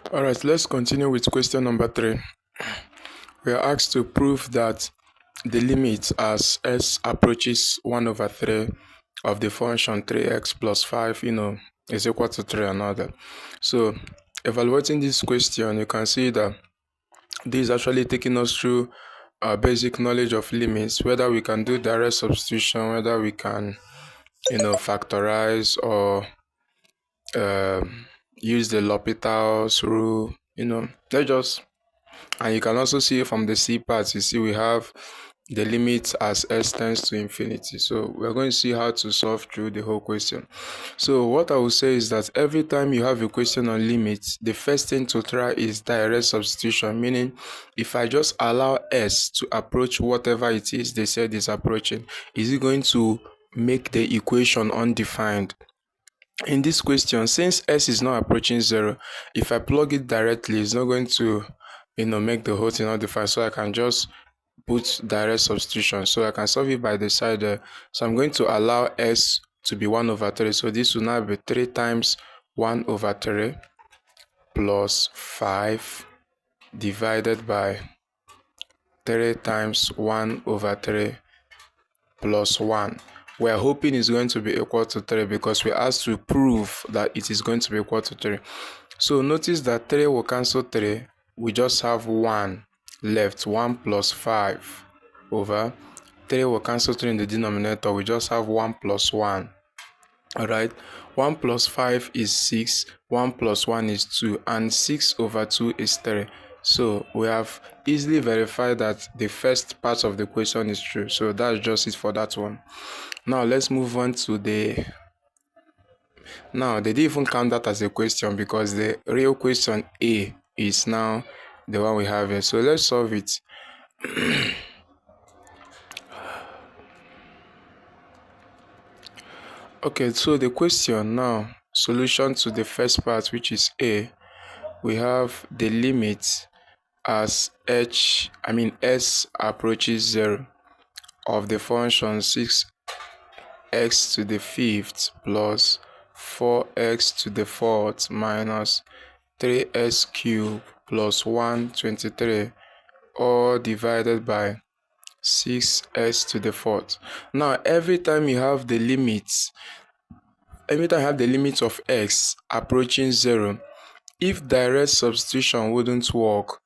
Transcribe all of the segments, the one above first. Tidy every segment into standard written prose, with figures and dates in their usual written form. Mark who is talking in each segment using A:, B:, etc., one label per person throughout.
A: Alright, let's continue with question number 3. We are asked to prove that the limit as s approaches 1 over 3 of the function 3x plus 5, is equal to 3 and all that. So, evaluating this question, you can see that this is actually taking us through our basic knowledge of limits, whether we can do direct substitution, whether we can, factorize or use the L'Hopital's rule, let's just, and you can also see from the C part, you see we have the limit as s tends to infinity. So we're going to see how to solve through the whole question. So what I will say is that every time you have a question on limits, the first thing to try is direct substitution, meaning if I just allow s to approach whatever it is they said is approaching, is it going to make the equation undefined? In this question, since s is not approaching 0, if I plug it directly, it's not going to make the whole thing undefined. So I can just put direct substitution. So I can solve it by the side there. So I'm going to allow s to be 1 over 3. So this will now be 3 times 1 over 3 plus 5 divided by 3 times 1 over 3 plus 1. We're hoping it's going to be equal to 3 because we asked to prove that it is going to be equal to 3. So notice that 3 will cancel 3. We just have 1 left. 1 plus 5 over 3 will cancel 3 in the denominator. We just have 1 plus 1. Alright, 1 plus 5 is 6, 1 plus 1 is 2, and 6 over 2 is 3. So we have easily verified that the first part of the question is true. So that's just it for that one. Now let's move on to now they didn't even count that as a question because the real question A is now the one we have here. So let's solve it. Okay, so the question now, solution to the first part, which is A, we have the limit as s approaches 0 of the function 6x to the 5th plus 4x to the 4th minus 3s cubed plus 123 all divided by 6s to the 4th. Now every time you have the limits, of x approaching 0, if direct substitution wouldn't work,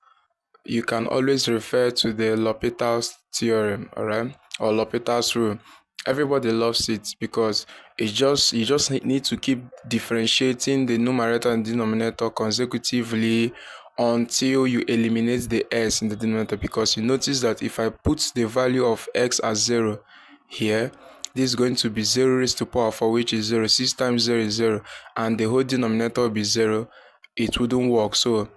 A: you can always refer to the L'Hopital's theorem, alright, or L'Hopital's rule. Everybody loves it because you just need to keep differentiating the numerator and denominator consecutively until you eliminate the s in the denominator, because you notice that if I put the value of x as 0 here, this is going to be 0 raised to power 4, which is 0. 6 times 0 is 0, and the whole denominator will be 0. It wouldn't work. So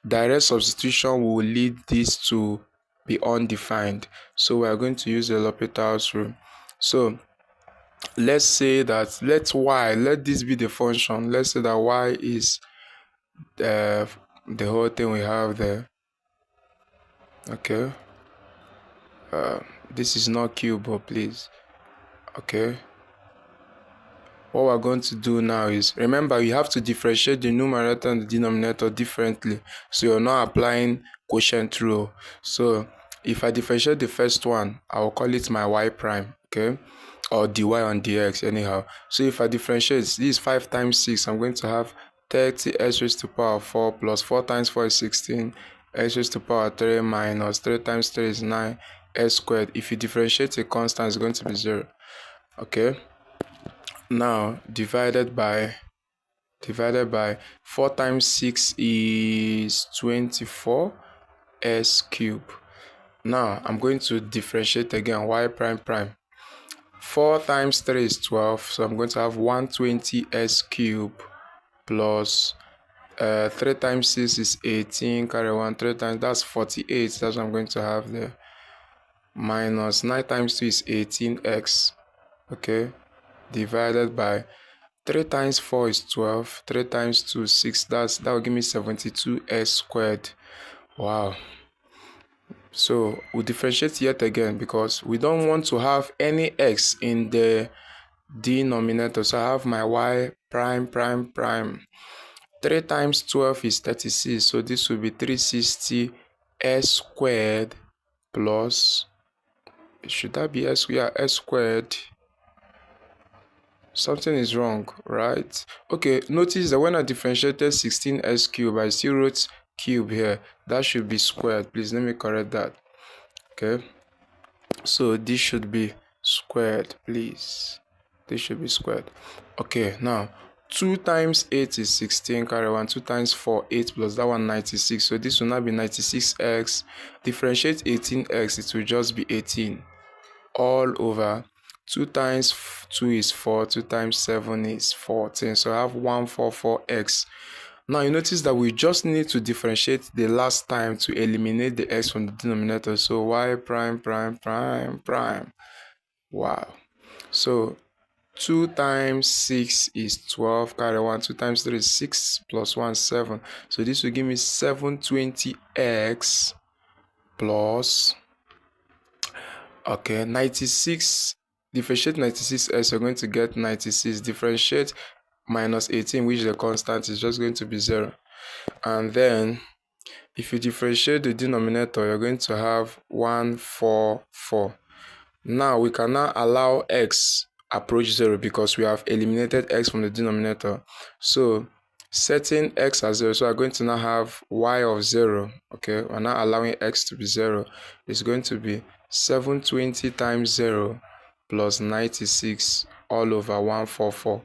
A: direct substitution will lead this to be undefined. So we are going to use the L'Hopital's rule. So let's say that let this be the function. Let's say that y is the whole thing we have there. Okay. This is not cube, please. Okay. What we're going to do now is, remember, you have to differentiate the numerator and the denominator differently, so you're not applying quotient rule. So if I differentiate the first one, I'll call it my y prime, okay, or dy on dx anyhow. So if I differentiate, this is 5 times 6, I'm going to have 30 s raised to power 4 plus 4 times 4 is 16, s raised to power 3 minus 3 times 3 is 9, s squared. If you differentiate a constant, it's going to be 0. Okay. Now divided by 4 times 6 is 24 s cubed. Now I'm going to differentiate again, y prime. 4 times 3 is 12, so I'm going to have 120 s cubed plus 3 times 6 is 18, carry 1, 3 times, that's 48, that's what I'm going to have there, minus 9 times 2 is 18x, okay, divided by 3 times 4 is 12, 3 times 2 is 6, that will give me 72s squared. Wow. So we'll differentiate yet again because we don't want to have any x in the denominator. So I have my y prime. 3 times 12 is 36, so this will be 360 s squared plus, should that be s? Yeah, s squared. Something is wrong, right? Okay, notice that when I differentiated 16s cubed, I still wrote cube here. That should be squared. Please let me correct that. Okay, so this should be squared, please. This should be squared. Okay, now 2 times 8 is 16, carry 1. 2 times 4, 8 plus that one, 96. So this will now be 96x. Differentiate 18x, it will just be 18 all over 2 times 2 is 4, 2 times 7 is 14. So I have 144x. Now you notice that we just need to differentiate the last time to eliminate the x from the denominator. So y prime prime prime prime. Wow. So 2 times 6 is 12, carry 1. 2 times 3 is 6 plus 1, 7. So this will give me 720x plus, okay, 96. Differentiate 96s, you're going to get 96. Differentiate minus 18, which is a constant, is just going to be 0. And then if you differentiate the denominator, you're going to have 144. Now we can now allow x approach 0 because we have eliminated x from the denominator. So setting x as 0, so we're going to now have y of 0. Okay, we're now allowing x to be 0. It's going to be 720 times 0 plus 96 all over 144.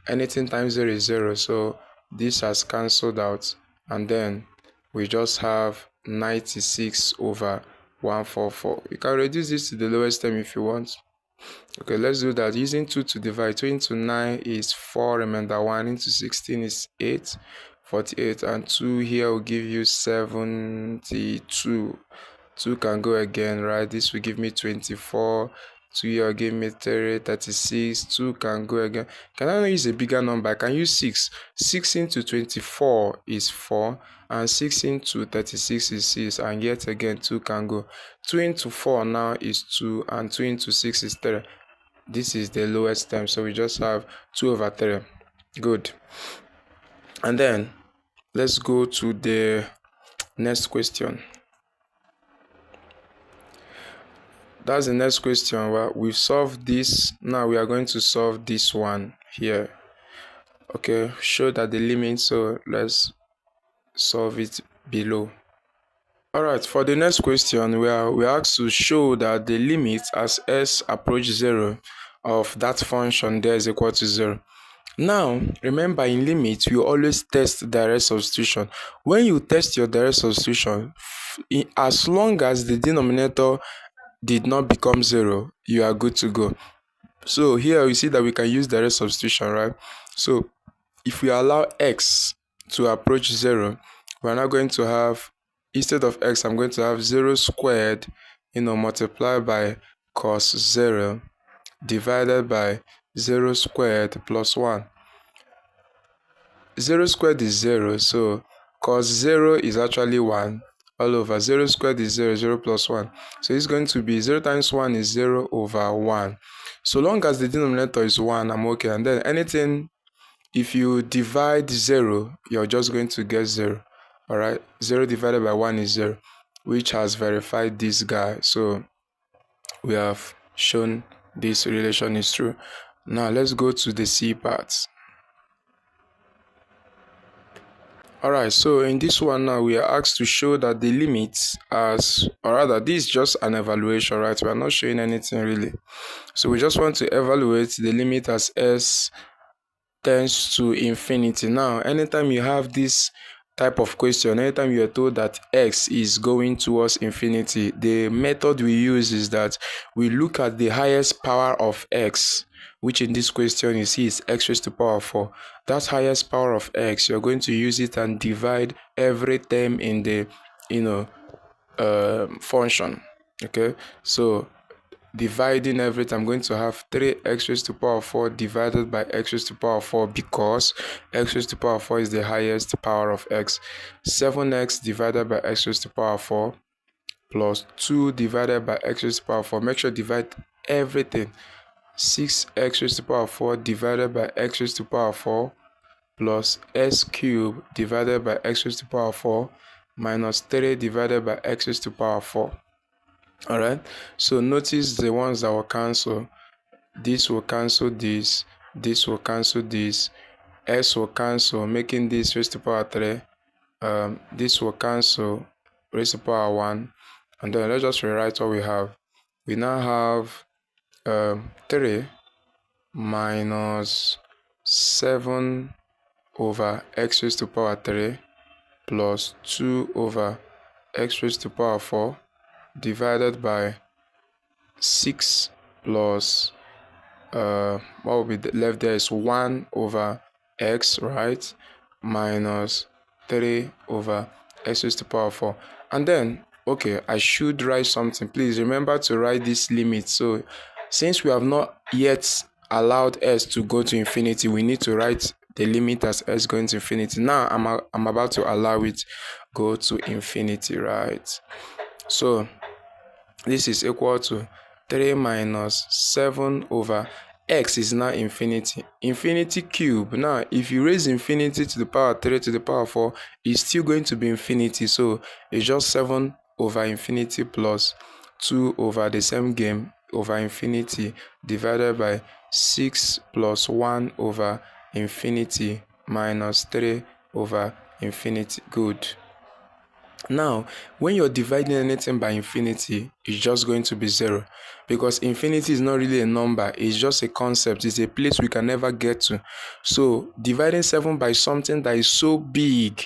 A: Anything times 0 is 0, so this has cancelled out, and then we just have 96 over 144. You can reduce this to the lowest term if you want. Okay, let's do that. Using 2 to divide. 2 into 9 is 4, remainder 1 into 16 is 8, 48, and 2 here will give you 72. 2 can go again, right? This will give me 24. 2 here will give me 30, 36. 2 can go again. Can I use a bigger number? I can use 6. 6 into 24 is 4, and 6 into 36 is 6, and yet again 2 can go. 2 into 4 now is 2, and 2 into 6 is 3. This is the lowest term, so we just have 2 over 3. Good. And then let's go to the next question. That's the next question. Well, we've solved this. Now we are going to solve this one here. Okay, show that the limit, so let's solve it below. Alright, for the next question, we are asked to show that the limit as s approach 0 of that function there is equal to 0. Now, remember, in limit, you always test direct substitution. When you test your direct substitution, as long as the denominator did not become 0, you are good to go. So here you see that we can use direct substitution, right? So if we allow x to approach 0, we're now going to have, instead of x, I'm going to have 0 squared, multiplied by cos 0 divided by 0 squared plus 1. 0 squared is 0, so cos 0 is actually 1 all over. 0 squared is 0, 0 plus 1. So it's going to be 0 times 1 is 0 over 1. So long as the denominator is 1, I'm okay. And then anything, if you divide 0, you're just going to get 0. Alright, 0 divided by 1 is 0, which has verified this guy. So we have shown this relation is true. Now let's go to the C part. Alright, so in this one now, we are asked to show that the limits as, or rather, this is just an evaluation, right? We are not showing anything really. So we just want to evaluate the limit as s tends to infinity. Now, anytime you have this type of question, anytime you are told that x is going towards infinity, the method we use is that we look at the highest power of x, which in this question you see is x raised to the power 4. That highest power of x, you're going to use it and divide every term in the function. Okay, so dividing everything, I'm going to have 3x raised to the power 4 divided by x raised to the power 4, because x raised to the power 4 is the highest power of x. 7x divided by x raised to the power 4 plus 2 divided by x raised to the power 4. Make sure divide everything. 6x raised to the power 4 divided by x raised to the power 4 plus s cubed divided by x raised to the power 4 minus 3 divided by x raised to the power 4. All right, so notice the ones that will cancel. This will cancel this, this will cancel this, s will cancel, making this raised to the power 3. This will cancel, raised to the power 1. And then let's just rewrite what we have. We now have 3 minus 7 over x raised to the power 3 plus 2 over x raised to the power 4 divided by 6 plus what will be left there is 1 over x, right, minus 3 over x raised to the power 4. And then, okay, I should write something. Please remember to write this limit. So since we have not yet allowed s to go to infinity, we need to write the limit as s going to infinity. Now I'm about to allow it go to infinity, right? So this is equal to 3 minus 7 over x is now infinity. Infinity cube. Now, if you raise infinity to the power 3 to the power 4, it's still going to be infinity. So it's just 7 over infinity plus 2 over the same game over infinity divided by 6 plus 1 over infinity minus 3 over infinity. Good. Now, when you're dividing anything by infinity, it's just going to be 0, because infinity is not really a number, it's just a concept, it's a place we can never get to. So dividing 7 by something that is so big